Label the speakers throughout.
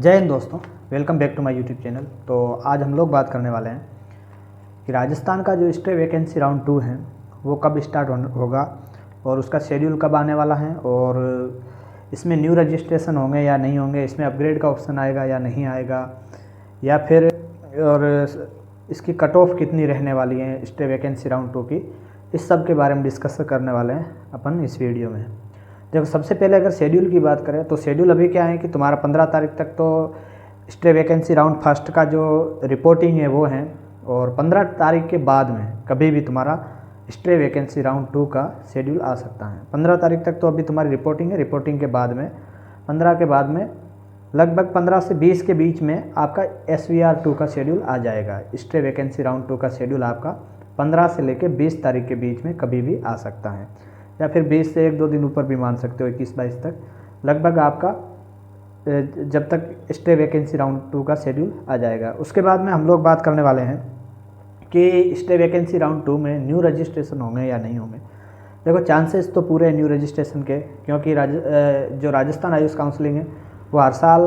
Speaker 1: जय हिंद दोस्तों, welcome back to my YouTube channel. तो आज हम लोग बात करने वाले हैं कि राजस्थान का जो स्टे वैकेंसी राउंड 2 है वो कब स्टार्ट होगा और उसका शेड्यूल कब आने वाला है, और इसमें न्यू रजिस्ट्रेशन होंगे या नहीं होंगे, इसमें अपग्रेड का ऑप्शन आएगा या नहीं आएगा, या फिर और इसकी कट ऑफ कितनी रहने वाली है स्टे वैकेंसी राउंड 2 की। इस सब के बारे में डिस्कस करने वाले हैं अपन इस वीडियो में। देखो, सबसे पहले अगर शेड्यूल की बात करें तो शेड्यूल अभी क्या है कि तुम्हारा 15 तारीख तक तो स्टे वैकेंसी राउंड फर्स्ट का जो रिपोर्टिंग है वो है, और 15 तारीख के बाद में कभी भी तुम्हारा स्टे वैकेंसी राउंड 2 का शेड्यूल आ सकता है। 15 तारीख तक तो अभी तुम्हारी रिपोर्टिंग है, रिपोर्टिंग के बाद में 15 के बाद में लगभग 15 से 20 के बीच में आपका SVR 2 का शेड्यूल आ जाएगा। स्टे वैकेंसी राउंड 2 का शेड्यूल आपका 15 से लेकर 20 तारीख के बीच में कभी भी आ सकता है, या फिर 20 से 1-2 दिन ऊपर भी मान सकते हो, 21-22 तक लगभग आपका जब तक स्टे वैकेंसी राउंड 2 का शेड्यूल आ जाएगा। उसके बाद में हम लोग बात करने वाले हैं कि स्टे वैकेंसी राउंड 2 में न्यू रजिस्ट्रेशन होंगे या नहीं होंगे। देखो, चांसेस तो पूरे न्यू रजिस्ट्रेशन के, क्योंकि जो राजस्थान आयुष काउंसिलिंग है वो हर साल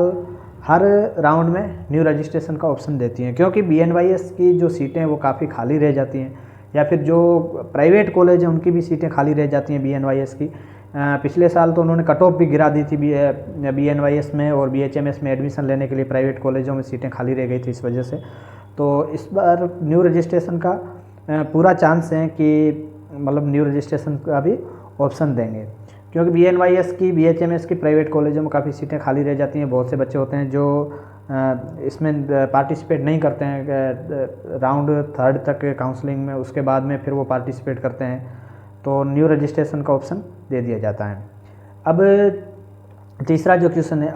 Speaker 1: हर राउंड में न्यू रजिस्ट्रेशन का ऑप्शन देती हैं, क्योंकि BNYS की जो सीटें हैं वो काफ़ी खाली रह जाती हैं, या फिर जो प्राइवेट कॉलेज हैं उनकी भी सीटें खाली रह जाती हैं BNYS की। पिछले साल तो उन्होंने कट ऑफ भी गिरा दी थी BNYS में, और BHMS में एडमिशन लेने के लिए प्राइवेट कॉलेजों में सीटें खाली रह गई थी इस वजह से। तो इस बार न्यू रजिस्ट्रेशन का पूरा चांस है कि मतलब न्यू रजिस्ट्रेशन का भी ऑप्शन देंगे, क्योंकि BNYS की BHMS की प्राइवेट कॉलेजों में काफ़ी सीटें खाली रह जाती हैं। बहुत से बच्चे होते हैं जो इसमें पार्टिसिपेट नहीं करते हैं राउंड 3 तक काउंसलिंग में, उसके बाद में फिर वो पार्टिसिपेट करते हैं, तो न्यू रजिस्ट्रेशन का ऑप्शन दे दिया जाता है। अब तीसरा जो क्वेश्चन है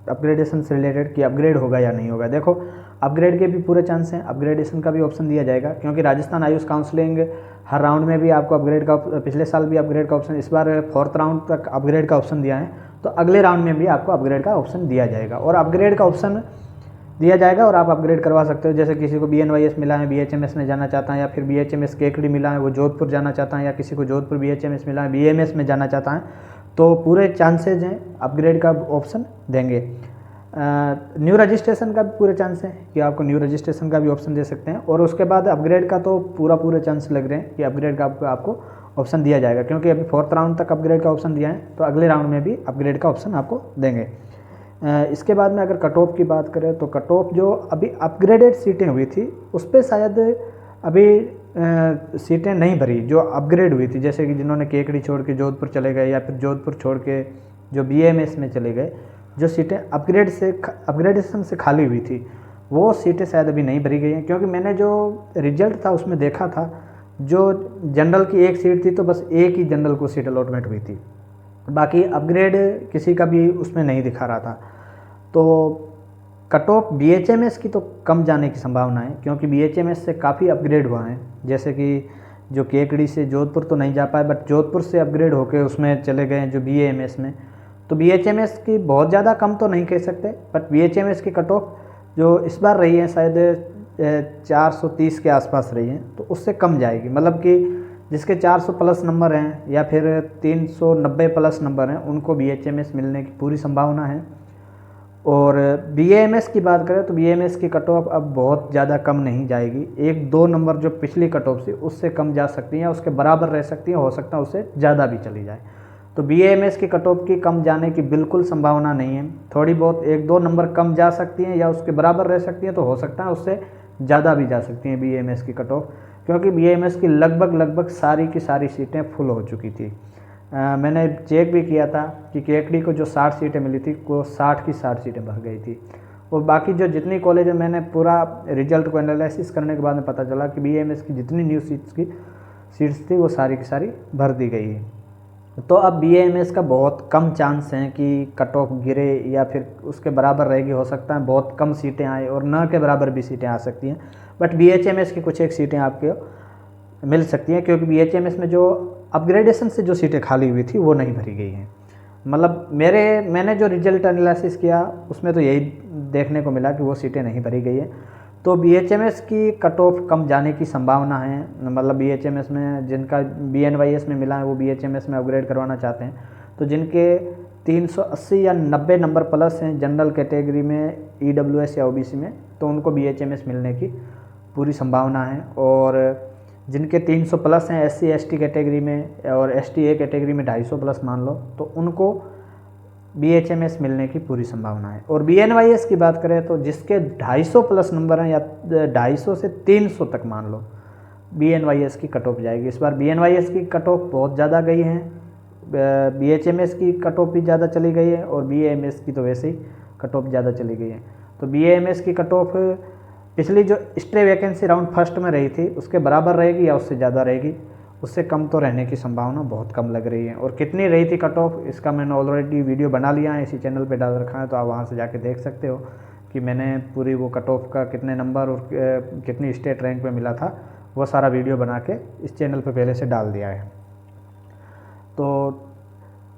Speaker 1: अपग्रेडेशन से रिलेटेड, कि अपग्रेड होगा या नहीं होगा। देखो, अपग्रेड के भी पूरे चांस हैं, अपग्रेडेशन का भी ऑप्शन दिया जाएगा, क्योंकि राजस्थान आयुष काउंसलिंग हर राउंड में भी आपको अपग्रेड का, पिछले साल भी अपग्रेड का ऑप्शन, इस बार 4th राउंड तक अपग्रेड का ऑप्शन दिया है, तो अगले राउंड में भी आपको अपग्रेड का ऑप्शन दिया जाएगा। और अपग्रेड का ऑप्शन दिया जाएगा और आप अपग्रेड करवा सकते हो। जैसे किसी को BNYS मिला है, BHMS में जाना चाहता है, या फिर BHMS केकड़ी मिला है वो जोधपुर जाना चाहता है, या किसी को जोधपुर BHMS मिला है BMS में जाना चाहता है, तो पूरे चांसेज हैं अपग्रेड का ऑप्शन देंगे। न्यू रजिस्ट्रेशन का भी पूरे चांस है कि आपको न्यू रजिस्ट्रेशन का भी ऑप्शन दे सकते हैं, और उसके बाद अपग्रेड का तो पूरे चांस लग रहे हैं कि अपग्रेड का आपको ऑप्शन दिया जाएगा, क्योंकि अभी 4th राउंड तक अपग्रेड का ऑप्शन दिया है, तो अगले राउंड में भी अपग्रेड का ऑप्शन आपको देंगे। इसके बाद में अगर कट ऑफ की बात करें तो कट ऑफ जो अभी अपग्रेडेड सीटें हुई थी उस पर शायद अभी सीटें नहीं भरी जो अपग्रेड हुई थी, जैसे कि जिन्होंने केकड़ी छोड़ के जोधपुर चले गए, या फिर जोधपुर छोड़ के जो BMS में चले गए, जो सीटें अपग्रेडेशन से खाली हुई थी वो सीटें शायद अभी नहीं भरी गई हैं। क्योंकि मैंने जो रिजल्ट था उसमें देखा था, जो जनरल की एक सीट थी तो बस एक ही जनरल को सीट अलॉटमेंट हुई थी, बाकी अपग्रेड किसी का भी उसमें नहीं दिखा रहा था। तो कट ऑफ BHMS की तो कम जाने की संभावना है, क्योंकि BHMS से काफ़ी अपग्रेड हुआ है, जैसे कि जो केकड़ी से जोधपुर तो नहीं जा पाए, बट जोधपुर से अपग्रेड होकर उसमें चले गए जो BAMS में। तो BHMS की बहुत ज़्यादा कम तो नहीं कह सकते, बट BHMS की कट ऑफ जो इस बार रही है शायद 430 के आसपास रही है, तो उससे कम जाएगी। मतलब कि जिसके 400 प्लस नंबर हैं या फिर 390 प्लस नंबर हैं उनको BHMS मिलने की पूरी संभावना है। और BAMS की बात करें तो BAMS की कट ऑफ अब बहुत ज़्यादा कम नहीं जाएगी, 1-2 नंबर जो पिछली कट ऑफ थी उससे कम जा सकती हैं, उसके बराबर रह सकती हैं, हो सकता है उससे ज़्यादा भी चली जाए। तो BAMS की कट ऑफ की कम जाने की बिल्कुल संभावना नहीं है, थोड़ी बहुत 1-2 नंबर कम जा सकती हैं या उसके बराबर रह सकती हैं, तो हो सकता है उससे ज़्यादा भी जा सकती हैं BAMS की कट ऑफ, क्योंकि BAMS की लगभग सारी की सारी सीटें फुल हो चुकी थी। मैंने चेक भी किया था कि केकड़ी को जो 60 सीटें मिली थी वो 60 की 60 सीटें भर गई थी, और बाकी जो जितनी कॉलेज है, मैंने पूरा रिजल्ट को एनालिसिस करने के बाद में पता चला कि BAMS की जितनी न्यू सीट्स थी वो सारी की सारी भर दी गई है। तो अब BAMS का बहुत कम चांस है कि कट ऑफ गिरे या फिर उसके बराबर रहेगी, हो सकता है बहुत कम सीटें आए और न के बराबर भी सीटें आ सकती हैं, बट BHMS की कुछ एक सीटें आपको मिल सकती हैं, क्योंकि BHMS में जो अपग्रेडेशन से जो सीटें खाली हुई थी वो नहीं भरी गई हैं। मतलब मैंने जो रिजल्ट एनालिसिस किया उसमें तो यही देखने को मिला कि वो सीटें नहीं भरी गई हैं। तो BHMS की कट ऑफ कम जाने की संभावना है, मतलब BHMS में जिनका BNYS में मिला है वो BHMS में अपग्रेड करवाना चाहते हैं, तो जिनके 380 या 90 नंबर प्लस हैं जनरल कैटेगरी में, EWS या OBC में, तो उनको BHMS मिलने की पूरी संभावना है। और जिनके 300 प्लस हैं SC ST कैटेगरी में और ST A कैटेगरी में 250 प्लस मान लो, तो उनको BHMS मिलने की पूरी संभावना है। और BNYS की बात करें तो जिसके 250 प्लस नंबर हैं या 250 से 300 तक मान लो, BNYS की कट ऑफ जाएगी। इस बार BNYS की कट ऑफ बहुत ज़्यादा गई है, BHMS की कट ऑफ भी ज़्यादा चली गई है और BAMS की तो वैसे ही कट ऑफ ज़्यादा चली गई है। तो BAMS की कट ऑफ पिछली जो स्टे वैकेंसी राउंड फर्स्ट में रही थी उसके बराबर रहेगी या उससे ज़्यादा रहेगी, उससे कम तो रहने की संभावना बहुत कम लग रही है। और कितनी रही थी कट ऑफ, इसका मैंने ऑलरेडी वीडियो बना लिया है, इसी चैनल पे डाल रखा है, तो आप वहाँ से जाके देख सकते हो कि मैंने पूरी वो कट ऑफ का कितने नंबर और कितनी स्टेट रैंक पे मिला था, वो सारा वीडियो बना के इस चैनल पे पहले से डाल दिया है। तो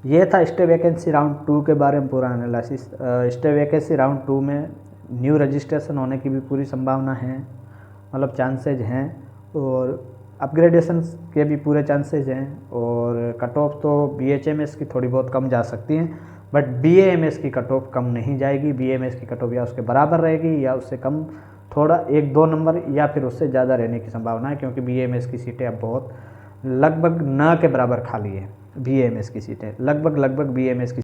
Speaker 1: ये था स्टे वैकेंसी राउंड 2 के बारे में पूरा एनालिसिस। स्टे वैकेंसी राउंड 2 में न्यू रजिस्ट्रेशन होने की भी पूरी संभावना है, मतलब चांसेज हैं, और अपग्रेडेशन के भी पूरे चांसेज हैं। और कट ऑफ तो BHMS की थोड़ी बहुत कम जा सकती हैं, बट BAMS की कट ऑफ कम नहीं जाएगी। BAMS की कट ऑफ या उसके बराबर रहेगी या उससे कम, थोड़ा 1-2 नंबर या फिर उससे ज़्यादा रहने की संभावना है, क्योंकि BAMS की सीटें अब बहुत लगभग न के बराबर खाली है। BAMS की सीटें लगभग BAMS की